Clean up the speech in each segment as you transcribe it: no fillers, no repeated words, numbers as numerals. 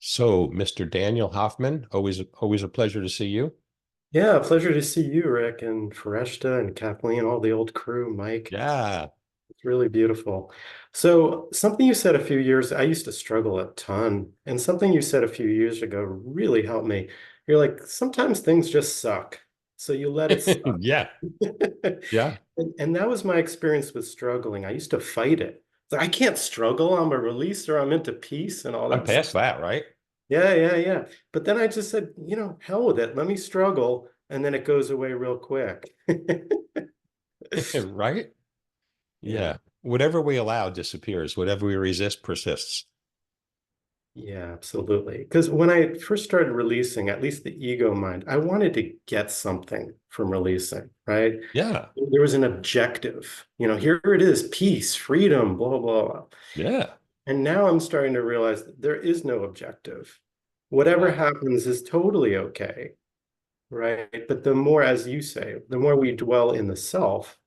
So, Mr. Daniel Hoffman, always a pleasure to see you. Yeah, pleasure to see you, Rick, and Foreshta and Kathleen, all the old crew, Mike. Yeah. It's really beautiful. So, something you said a few years, I used to struggle a ton, and something you said a few years ago really helped me. You're like, sometimes things just suck. So you let it suck. Yeah. Yeah. And that was my experience with struggling. I used to fight it. It's like, I can't struggle. I'm a releaser. I'm into peace and all I'm that stuff. past that, right? Yeah, yeah, yeah. But then I just said, hell with it. Let me struggle. And then it goes away real quick. Right? Yeah. Yeah. Whatever we allow disappears. Whatever we resist persists. Yeah, absolutely. Because when I first started releasing, at least the ego mind, I wanted to get something from releasing, right? Yeah. There was an objective. Here it is, peace, freedom, blah, blah, blah. Yeah. And now I'm starting to realize that there is no objective. Whatever Wow. happens is totally okay, right? But the more, as you say, the more we dwell in the self,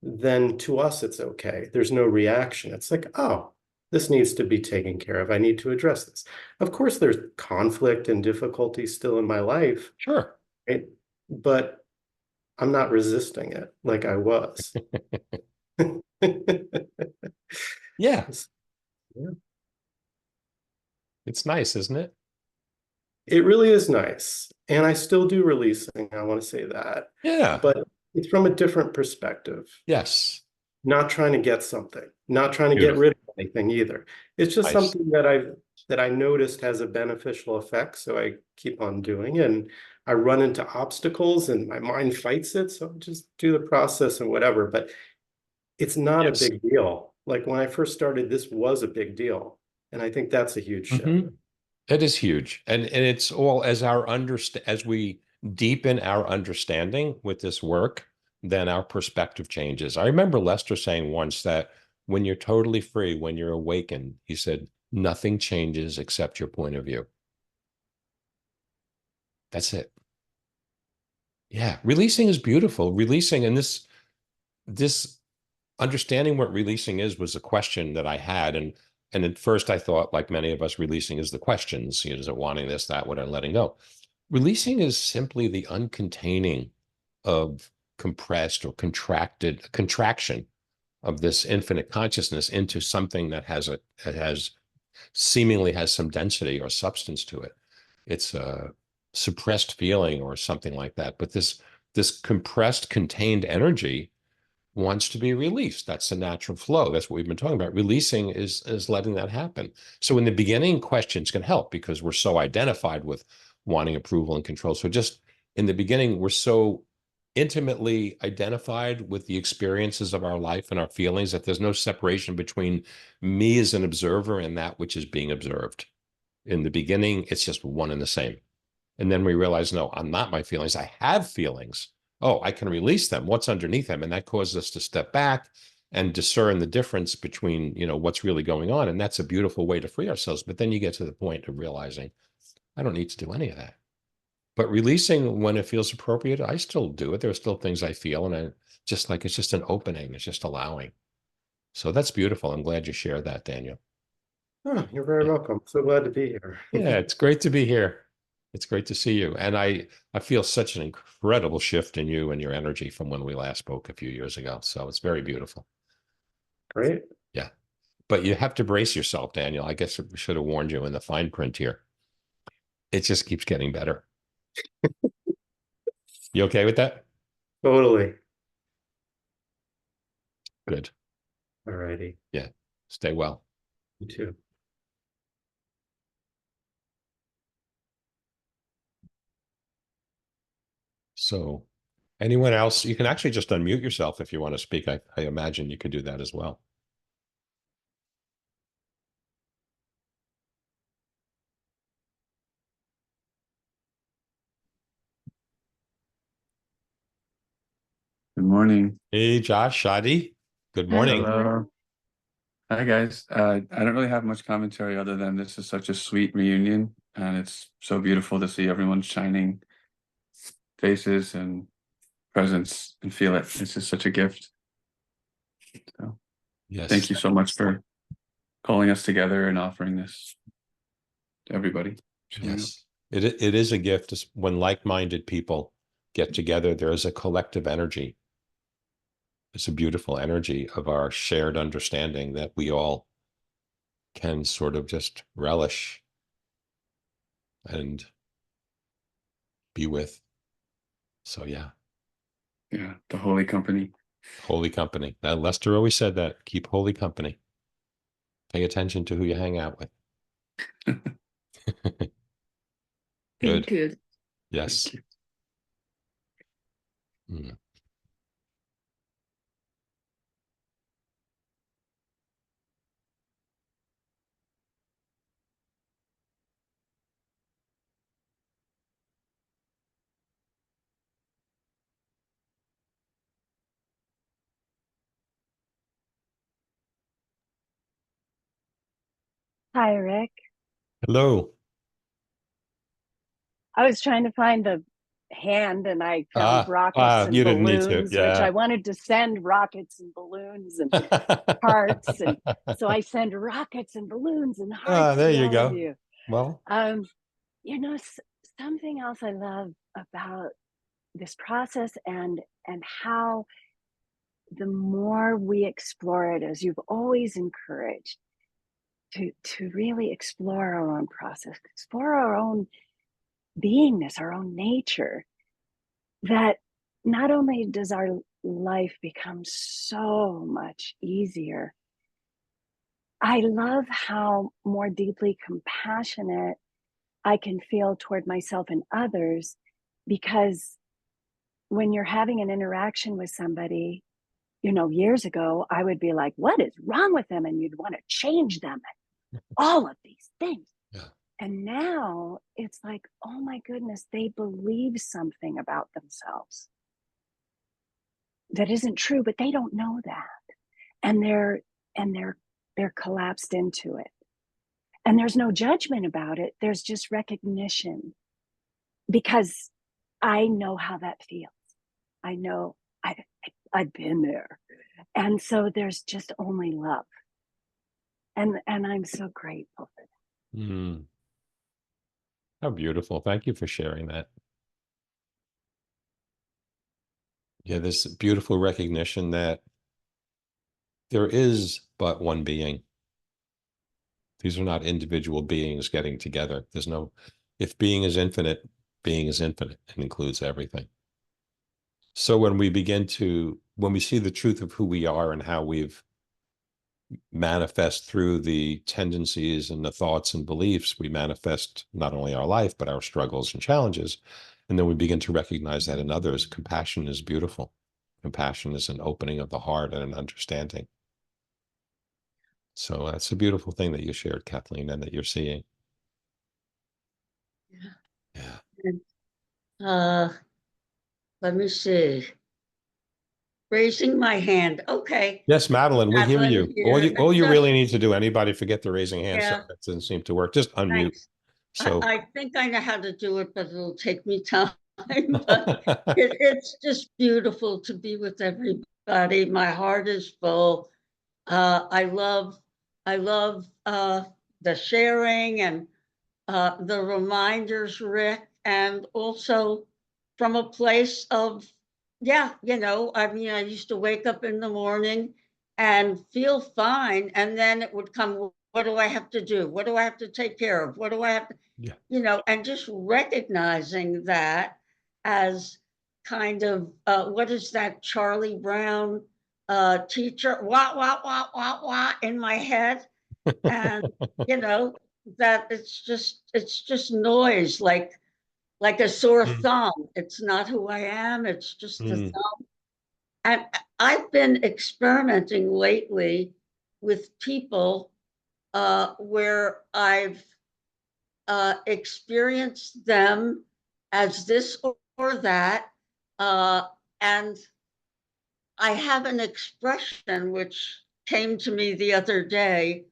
then to us it's okay. There's no reaction. It's like, oh, this needs to be taken care of. I need to address this. Of course, there's conflict and difficulty still in my life, Sure. right? But I'm not resisting it like I was. Yeah. Yeah. It's nice, isn't it? It really is nice. And I still do releasing, I want to say that. Yeah. But it's from a different perspective. Yes. Not trying to get something, not trying to get Beautiful. rid of anything either. It's just Nice. something that I noticed has a beneficial effect, so I keep on doing. And I run into obstacles, and my mind fights it, so I just do the process and whatever. But it's not a Yes. big deal. Like when I first started, this was a big deal, and I think that's a huge shift. Hmm. It is huge. And it's all as we deepen our understanding with this work, then our perspective changes. I remember Lester saying once that when you're totally free, when you're awakened, he said, nothing changes except your point of view. That's it. Yeah. Releasing is beautiful. Releasing and this understanding what releasing is was a question that I had. And at first I thought, like many of us, releasing is the questions, is it wanting this, that, what, and letting go. Releasing is simply the uncontaining of compressed or contracted contraction of this infinite consciousness into something that has seemingly has some density or substance to it. It's a suppressed feeling or something like that. But this compressed, contained energy wants to be released. That's the natural flow. That's what we've been talking about. Releasing is letting that happen. So in the beginning, questions can help because we're so identified with wanting approval and control. So just in the beginning, we're so intimately identified with the experiences of our life and our feelings that there's no separation between me as an observer and that which is being observed. In the beginning, it's just one and the same. And then we realize, no, I'm not my feelings. I have feelings. Oh, I can release them. What's underneath them? And that causes us to step back and discern the difference between, what's really going on. And that's a beautiful way to free ourselves. But then you get to the point of realizing, I don't need to do any of that. But releasing when it feels appropriate, I still do it. There are still things I feel, and I just like it's just an opening. It's just allowing. So that's beautiful. I'm glad you shared that, Daniel. Oh, you're very Yeah. welcome. So glad to be here. Yeah, it's great to be here. It's great to see you. And I feel such an incredible shift in you and your energy from when we last spoke a few years ago. So it's very beautiful. Great. Yeah. But you have to brace yourself, Daniel. I guess we should have warned you in the fine print here. It just keeps getting better. You okay with that? Totally. Good. All righty. Yeah. Stay well. You too. So anyone else, you can actually just unmute yourself if you want to speak. I imagine you could do that as well. Good morning. Hey, Josh, Shadi. Good morning. Hello. Hi, guys. I don't really have much commentary other than this is such a sweet reunion, and it's so beautiful to see everyone's shining faces and presence and feel it. It's just such a gift. So Yes. thank you so much for calling us together and offering this. to everybody. showing up. Yes. It is a gift when like-minded people get together. There is a collective energy. It's a beautiful energy of our shared understanding that we all can sort of just relish and be with. So yeah, Yeah, the holy company. holy company. Now, Lester always said that, keep holy company. Pay attention to who you hang out with. Thank Good. you. Yes. Thank you. Mm. Hi, Rick. Hello. I was trying to find the hand and I found rockets and You didn't need to. balloons, which Yeah. I wanted to send rockets and balloons and hearts. And so I send rockets and balloons and hearts There to you all go. of you. Well, You know, something else I love about this process and how the more we explore it, as you've always encouraged, to really explore our own process, explore our own beingness, our own nature, that not only does our life become so much easier, I love how more deeply compassionate I can feel toward myself and others, because when you're having an interaction with somebody, you know, years ago, I would be like, what is wrong with them? And you'd want to change them and all of these things. yeah. And now it's like, oh my goodness, they believe something about themselves that isn't true, but they don't know that. And they're collapsed into it. And there's no judgment about it. There's just recognition, because I know how that feels. I know I've been there. And so there's just only love. And I'm so grateful for that. Mm. How beautiful. Thank you for sharing that. Yeah, this beautiful recognition that there is but one being. These are not individual beings getting together. There's no, if being is infinite and includes everything. So when we when we see the truth of who we are and how we've manifest through the tendencies and the thoughts and beliefs, we manifest not only our life, but our struggles and challenges. And then we begin to recognize that in others. Compassion is beautiful. Compassion is an opening of the heart and an understanding. So that's a beautiful thing that you shared, Kathleen, and that you're seeing. Yeah. Let me see. Raising my hand. Okay. Yes, Madeline, we hear Madeline you. All here. you Just- really need to do, anybody forget the raising hand Yeah. sign, that doesn't seem to work. Just unmute. Thanks. So I think I know how to do it, but it'll take me time. But it's just beautiful to be with everybody. My heart is full. I love the sharing and the reminders, Rick, and also from a place of, yeah, you know, I mean, I used to wake up in the morning and feel fine, and then it would come, what do I have to do? What do I have to take care of? What do I have to, Yeah. you know, and just recognizing that as kind of, what is that Charlie Brown teacher, wah, in my head. And, you know, that it's just noise, like a sore Mm. thumb. It's not who I am. It's just a Mm. thumb. And I've been experimenting lately with people where I've experienced them as this or that. And I have an expression which came to me the other day.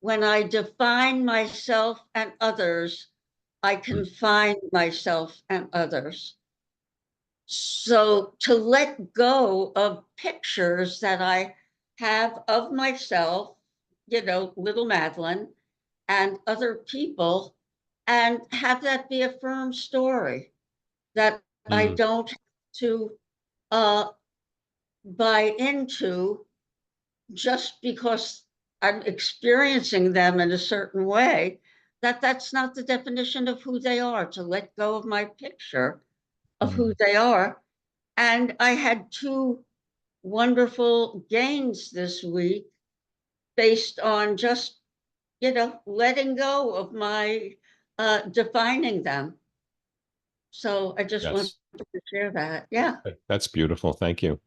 When I define myself and others, I can find myself and others. So to let go of pictures that I have of myself, you know, little Madeline, and other people, and have that be a firm story that I Mm. don't have to buy into just because I'm experiencing them in a certain way, that's not the definition of who they are, to let go of my picture of who they are. And I had two wonderful gains this week based on just, letting go of my defining them. So I just wanted Yes, to share that. Yeah, that's beautiful. Thank you.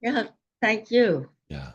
yeah. Thank you. Yeah.